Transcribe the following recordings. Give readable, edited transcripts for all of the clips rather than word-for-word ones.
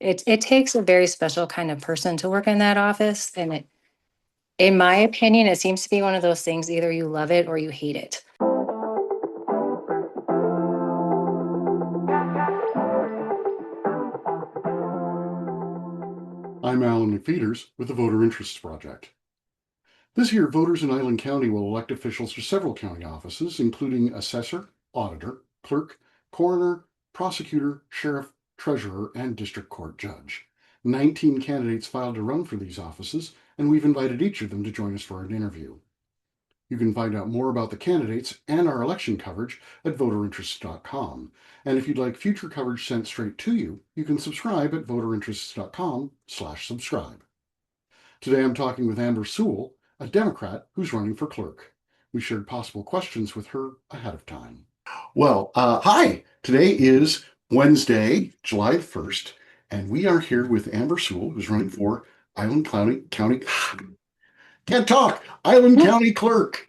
it takes a very special kind of person to work in that office. And in my opinion, it seems to be one of those things, either you love it or you hate it. I'm Alan McPheeters with the Voter Interests Project. This year, voters in Island County will elect officials for several county offices, including assessor, auditor, clerk, coroner, prosecutor, sheriff, treasurer, and district court judge. 19 candidates filed to run for these offices, and we've invited each of them to join us for an interview. You can find out more about the candidates and our election coverage at voterinterests.com. And if you'd like future coverage sent straight to you, you can subscribe at voterinterests.com/subscribe. Today I'm talking with Amber Sewell, a Democrat who's running for clerk. We shared possible questions with her ahead of time. Hi. Today is Wednesday, July 1st, and we are here with Amber Sewell, who's running for Island County can't talk. Island County Clerk.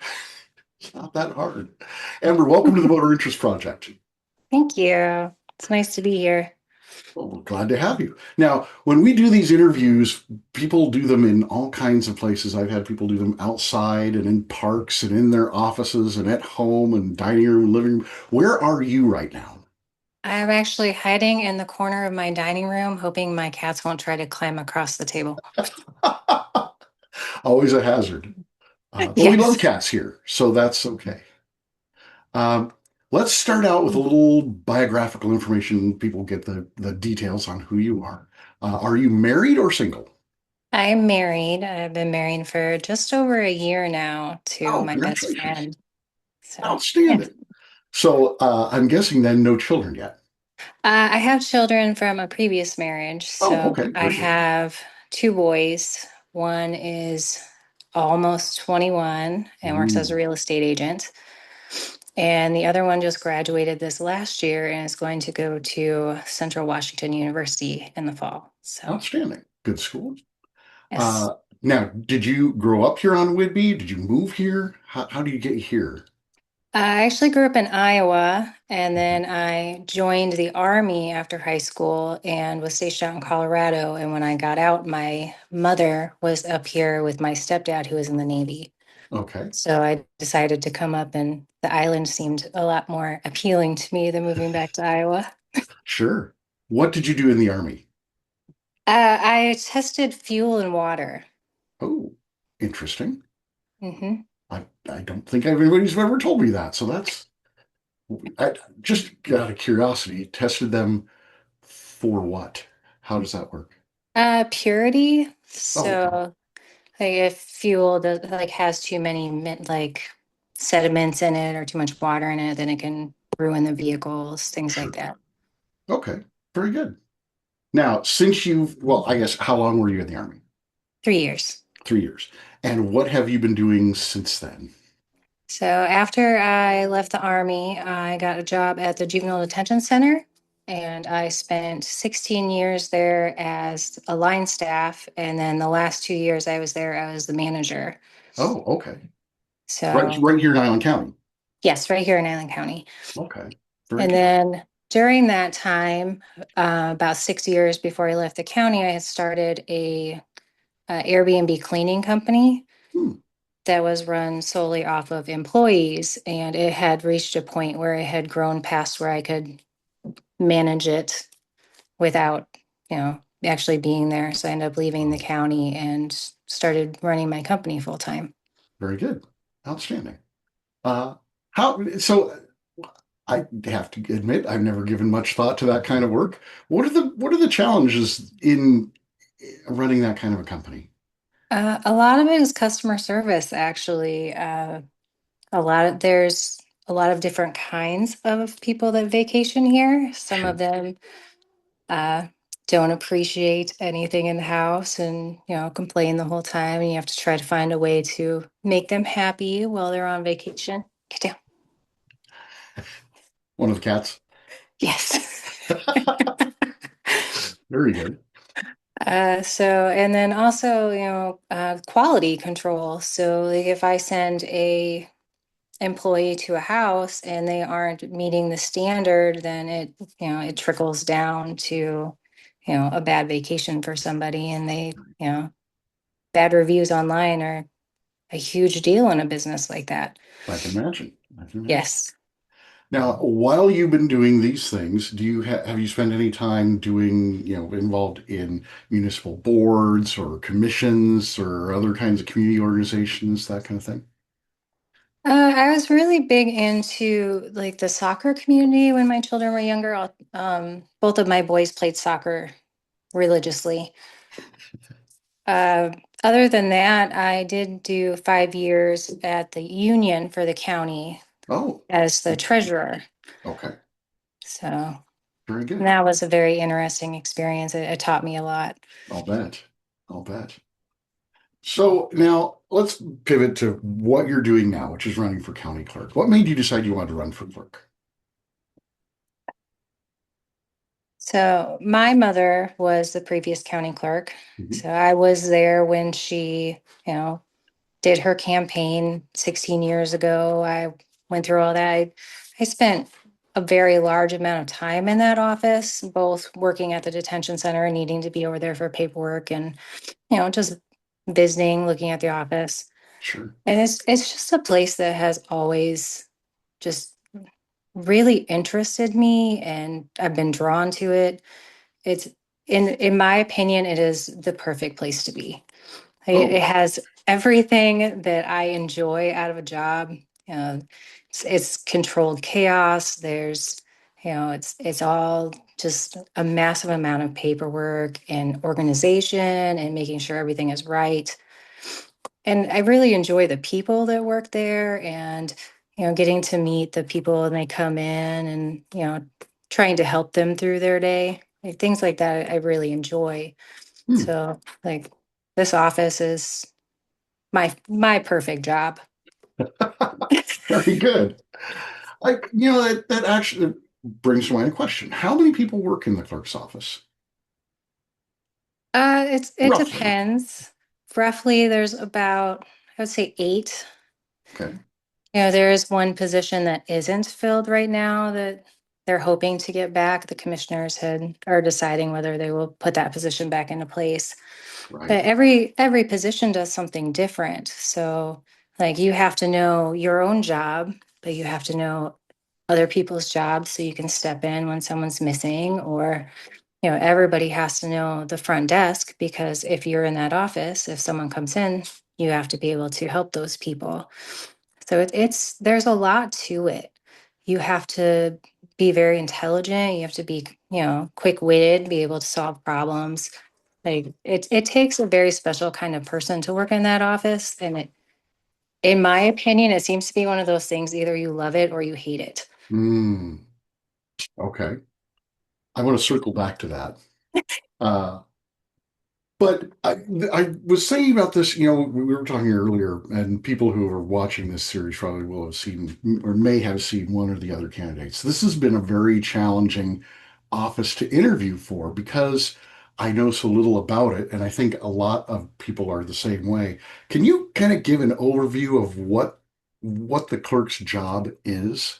It's not that hard. Amber, welcome to the Voter Interest Project. Thank you. It's nice to be here. Well, we're glad to have you. Now, when we do these interviews, people do them in all kinds of places. I've had people do them outside and in parks and in their offices and at home and dining room, living room. Where are you right now? I'm actually hiding in the corner of my dining room, hoping my cats won't try to climb across the table. Always a hazard. But we love Yes. cats here, so that's okay. Um, let's start out with a little biographical information. People get the details on who you are. Are you married or single? I'm married. I've been married for just over a year now to Oh, my best congratulations. friend. So, yeah. Outstanding. So I'm guessing then no children yet. I have children from a previous marriage. Oh, So okay, I very good. have two boys. One is almost 21 and works as a Ooh, real estate agent. And the other one just graduated this last year and is going to go to Central Washington University in the fall. So, outstanding. Good school. yes. Uh, now, did you grow up here on Whidbey? Did you move here? How do you get here? I actually grew up in Iowa, and Mhm. then I joined the Army after high school and was stationed out in Colorado. And when I got out, my mother was up here with my stepdad, who was in the Navy. Okay, So I decided to come up, and the island seemed a lot more appealing to me than moving back to Iowa. sure. What did you do in the Army? I tested fuel and water. Oh, interesting. Hmm. I don't think anybody's ever told me that. So I just out of curiosity, tested them for what? How does that work? Purity. Oh, okay. So, like, if fuel does like has too many like sediments in it or too much water in it, then it can ruin the vehicles, things like Sure. that. Okay. Very good. Now, well, I guess, how long were you in the Army? 3 years. 3 years. And what have you been doing since then? So after I left the Army, I got a job at the Juvenile Detention Center, and I spent 16 years there as a line staff. And then the last 2 years I was there, I was the manager. Oh, okay. So, Right here in Island County. yes, right here in Island County. Okay. Very And good. then during that time, about 6 years before I left the county, I had started a Airbnb cleaning company Hmm. that was run solely off of employees, and it had reached a point where it had grown past where I could manage it without, actually being there. So I ended up leaving the Oh, county and started running my company full time. very good. Outstanding. Uh, so I have to admit, I've never given much thought to that kind of work. What are the challenges in running that kind of a company? A lot of it is customer service, actually. There's a lot of different kinds of people that vacation here. Some of Sure. them uh, don't appreciate anything in the house and complain the whole time. And you have to try to find a way to make them happy while they're on vacation. Get down. One of the cats. Yes. Very good. And then also, quality control. So, like, if I send a employee to a house and they aren't meeting the standard, then it trickles down to, a bad vacation for somebody, and bad reviews online are a huge deal in a business like that. I can imagine. I can imagine. Yes. Now, while you've been doing these things, do you have you spent any time doing, involved in municipal boards or commissions or other kinds of community organizations, that kind of thing? I was really big into like the soccer community when my children were younger. Both of my boys played soccer religiously. Uh, Other than that, I did do 5 years at the union for the county Oh, as the treasurer. okay. So Very good. that was a very interesting experience. It taught me a lot. I'll bet. I'll bet. So now let's pivot to what you're doing now, which is running for county clerk. What made you decide you wanted to run for clerk? So my mother was the previous county clerk. Mhm. So I was there when she, you know, did her campaign 16 years ago. I went through all that. I spent a very large amount of time in that office, both working at the detention center and needing to be over there for paperwork and, just visiting, looking at the office. Sure. And it's just a place that has always just really interested me, and I've been drawn to it. It's in my opinion, it is the perfect place to be. It Oh, has everything that I enjoy out of a job. It's controlled chaos. It's all just a massive amount of paperwork and organization and making sure everything is right. And I really enjoy the people that work there, and, getting to meet the people when they come in, and, trying to help them through their day. Like, things like that I really enjoy. hmm. So, like, this office is my perfect job. Very good. That actually brings to mind a question. How many people work in the clerk's office? It Roughly. depends. Roughly, there's about, I would say, eight. Okay. There is one position that isn't filled right now that they're hoping to get back. The commissioners are deciding whether they will put that position back into place. Right. But every position does something different. So, like, you have to know your own job, but you have to know other people's jobs so you can step in when someone's missing, or, everybody has to know the front desk, because if you're in that office, if someone comes in, you have to be able to help those people. So there's a lot to it. You have to be very intelligent. You have to be, quick-witted, be able to solve problems. Like, it takes a very special kind of person to work in that office. And in my opinion, it seems to be one of those things, either you love it or you hate it. Hmm. Okay. I want to circle back to that. Uh, But I was thinking about this, we were talking earlier, and people who are watching this series probably will have seen or may have seen one or the other candidates. This has been a very challenging office to interview for because I know so little about it, and I think a lot of people are the same way. Can you kind of give an overview of what the clerk's job is?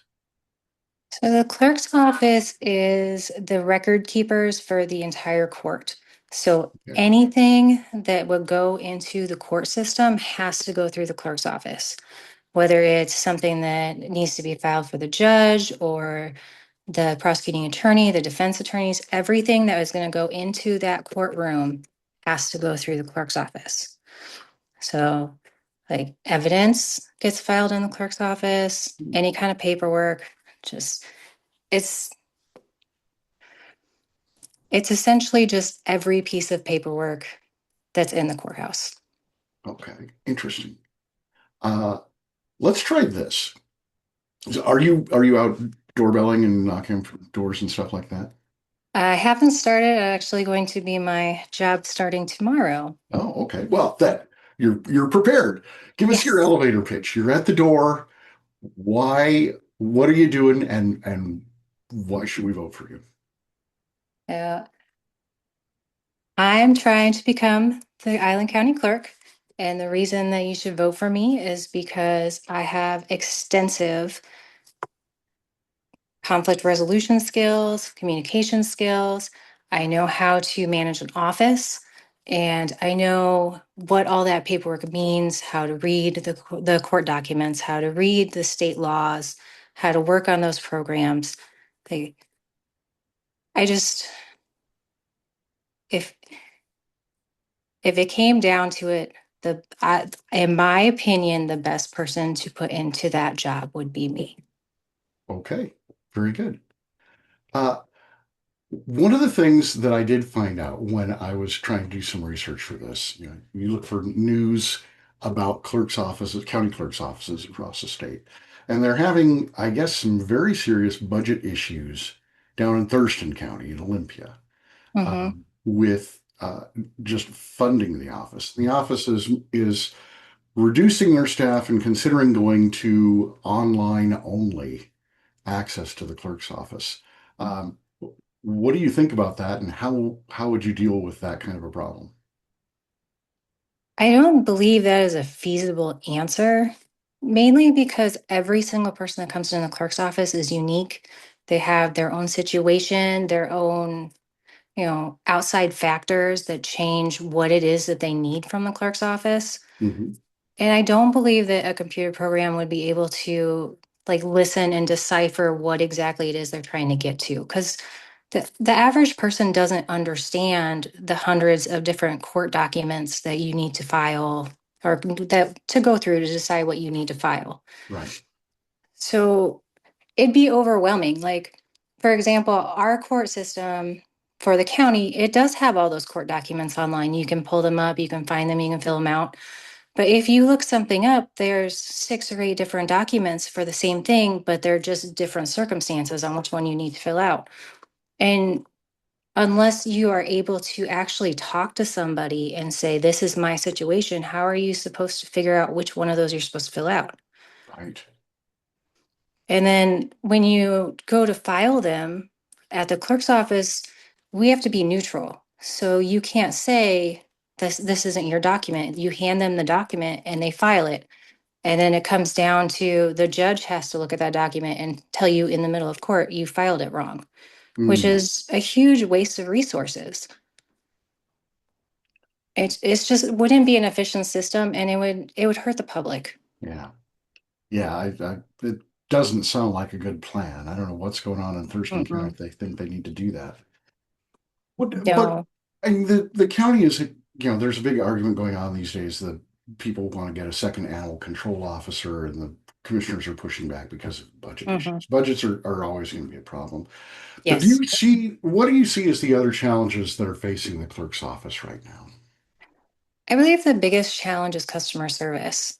So the clerk's office is the record keepers for the entire court. So Yeah. anything that would go into the court system has to go through the clerk's office, whether it's something that needs to be filed for the judge or the prosecuting attorney, the defense attorneys. Everything that is going to go into that courtroom has to go through the clerk's office. So, like, evidence gets filed in the clerk's office, any kind of paperwork, just it's it's essentially just every piece of paperwork that's in the courthouse. Okay, interesting. Uh, let's try this. Are you out doorbelling and knocking on doors and stuff like that? I haven't started. Actually going to be my job starting tomorrow. Oh, okay. Well, that you're prepared. Give us your Yes. elevator pitch. You're at the door. Why? What are you doing? And why should we vote for you? Uh, I'm trying to become the Island County Clerk. And the reason that you should vote for me is because I have extensive conflict resolution skills, communication skills. I know how to manage an office, and I know what all that paperwork means, how to read the court documents, how to read the state laws, how to work on those programs. They, I just, if if it came down to it, in my opinion, the best person to put into that job would be me. Okay, very good. Uh, One of the things that I did find out when I was trying to do some research for this, you look for news about clerks' offices, county clerks' offices across the state, and they're having, I guess, some very serious budget issues down in Thurston County in Olympia, Hmm. with just funding the office. The office is reducing their staff and considering going to online only access to the clerk's office. Um, what do you think about that, and how would you deal with that kind of a problem? I don't believe that is a feasible answer, mainly because every single person that comes in the clerk's office is unique. They have their own situation, their own, outside factors that change what it is that they need from the clerk's office. Hmm. And I don't believe that a computer program would be able to like listen and decipher what exactly it is they're trying to get to. Because the average person doesn't understand the hundreds of different court documents that you need to file or that to go through to decide what you need to file. Right. So it'd be overwhelming. Like, for example, our court system for the county, it does have all those court documents online. You can pull them up, you can find them, you can fill them out. But if you look something up, there's 6 or 8 different documents for the same thing, but they're just different circumstances on which one you need to fill out. And unless you are able to actually talk to somebody and say, this is my situation, how are you supposed to figure out which one of those you're supposed to fill out? Right. And then when you go to file them at the clerk's office, we have to be neutral. So you can't say, this isn't your document. You hand them the document and they file it. And then it comes down to the judge has to look at that document and tell you in the middle of court, you filed it wrong, which Mm, is a huge waste of resources. It's just it wouldn't be an efficient system, and it would hurt the public. yeah. Yeah. It doesn't sound like a good plan. I don't know what's going on in Thurston County Mm-mm. if they think they need to do that. But No. I mean, the county is, there's a big argument going on these days that people want to get a second animal control officer, and the commissioners are pushing back because of budget Hmm. issues. Budgets are always going to be a problem. But Yes. what do you see as the other challenges that are facing the clerk's office right now? I believe the biggest challenge is customer service.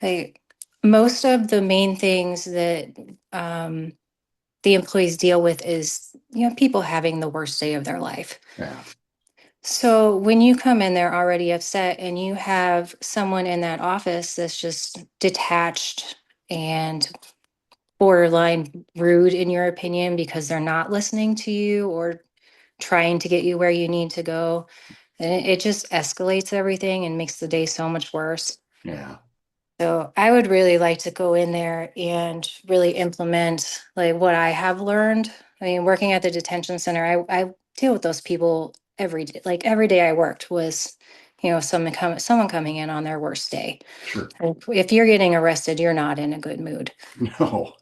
Like most of the main things that um, the employees deal with is, people having the worst day of their life. Yeah, So when you come in, they're already upset, and you have someone in that office that's just detached and borderline rude, in your opinion, because they're not listening to you or trying to get you where you need to go. And it just escalates everything and makes the day so much worse. yeah, So I would really like to go in there and really implement like what I have learned. I mean, working at the detention center, I deal with those people every day. Like every day I worked was, someone coming in on their worst day. sure. If you're getting arrested, you're not in a good mood. No,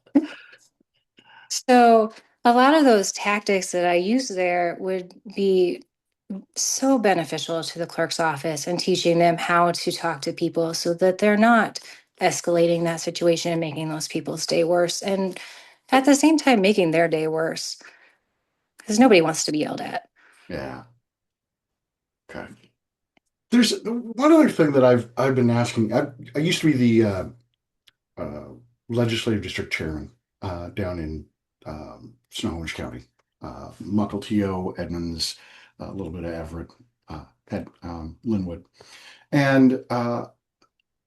So a lot of those tactics that I use there would be so beneficial to the clerk's office and teaching them how to talk to people so that they're not escalating that situation and making those people's day worse. And at the same time, making their day worse because nobody wants to be yelled at. yeah, okay. There's one other thing that I've been asking. I used to be the uh, legislative district chairman down in Snohomish County, Mukilteo, Edmonds, a little bit of Everett, Linwood, and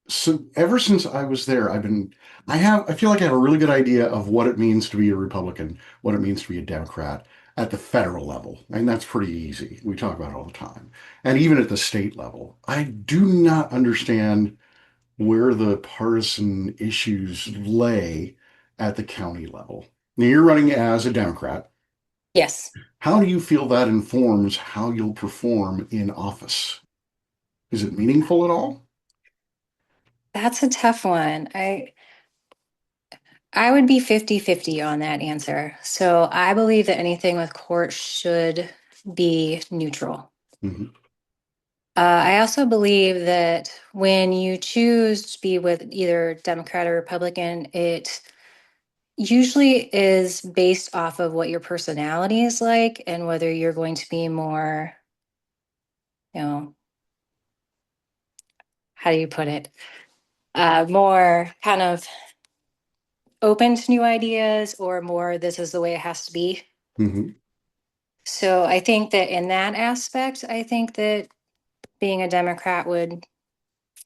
so ever since I was there, I feel like I have a really good idea of what it means to be a Republican, what it means to be a Democrat at the federal level. And that's pretty easy. We talk about it all the time. And even at the state level, I do not understand where the partisan issues lay at the county level. Now, you're running as a Democrat. Yes, How do you feel that informs how you'll perform in office? Is it meaningful at all? that's a tough one. I would be 50-50 on that answer. So I believe that anything with court should be neutral. Mhm. I also believe that when you choose to be with either Democrat or Republican, it usually is based off of what your personality is like and whether you're going to be more, you know, how do you put it? More kind of open to new ideas or more, this is the way it has to be. Mhm. So I think that in that aspect, I think that being a Democrat would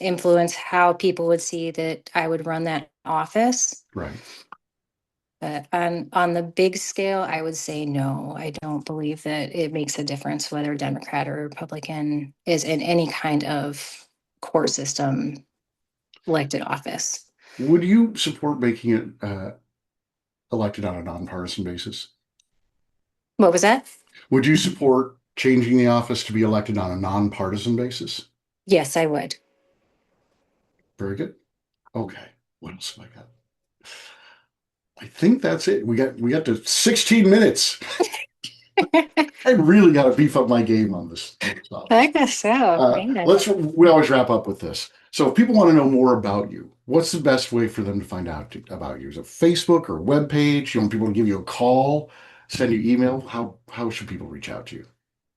influence how people would see that I would run that office. Right. But on the big scale, I would say no. I don't believe that it makes a difference whether Democrat or Republican is in any kind of court system elected office. Would you support making it elected on a nonpartisan basis? What was that? Would you support changing the office to be elected on a nonpartisan basis? Yes, I would. Very good. Okay. What else have I got? I think that's it. We got to 16 minutes. I really got to beef up my game on this office. I guess so, man. We always wrap up with this. So if people want to know more about you, what's the best way for them to find out about you? Is it Facebook or web page? You want people to give you a call, send you email? How should people reach out to you?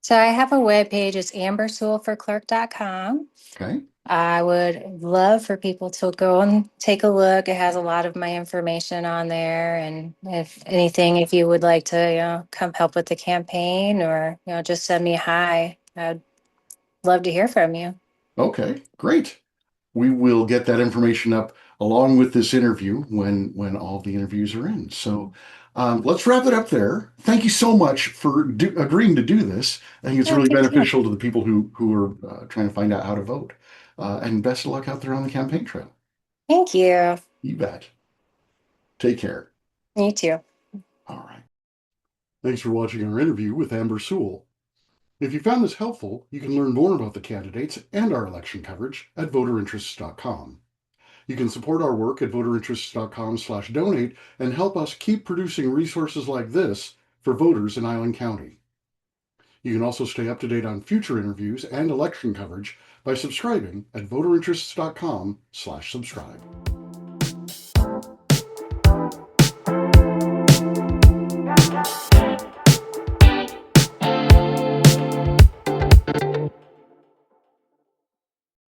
So I have a web page. It's ambersewellforclerk.com. Okay. I would love for people to go and take a look. It has a lot of my information on there. And if anything, if you would like to, come help with the campaign or, just send me a hi, I'd love to hear from you. Okay, great. We will get that information up along with this interview when all the interviews are in. So let's wrap it up there. Thank you so much for agreeing to do this. I think it's Oh, really thank you. beneficial to the people who are trying to find out how to vote. And best of luck out there on the campaign trail. Thank you. You bet. Take care. You too. All right. Thanks for watching our interview with Amber Sewell. If you found this helpful, you can learn more about the candidates and our election coverage at voterinterests.com. You can support our work at voterinterests.com/donate and help us keep producing resources like this for voters in Island County. You can also stay up to date on future interviews and election coverage by subscribing at voterinterests.com/subscribe.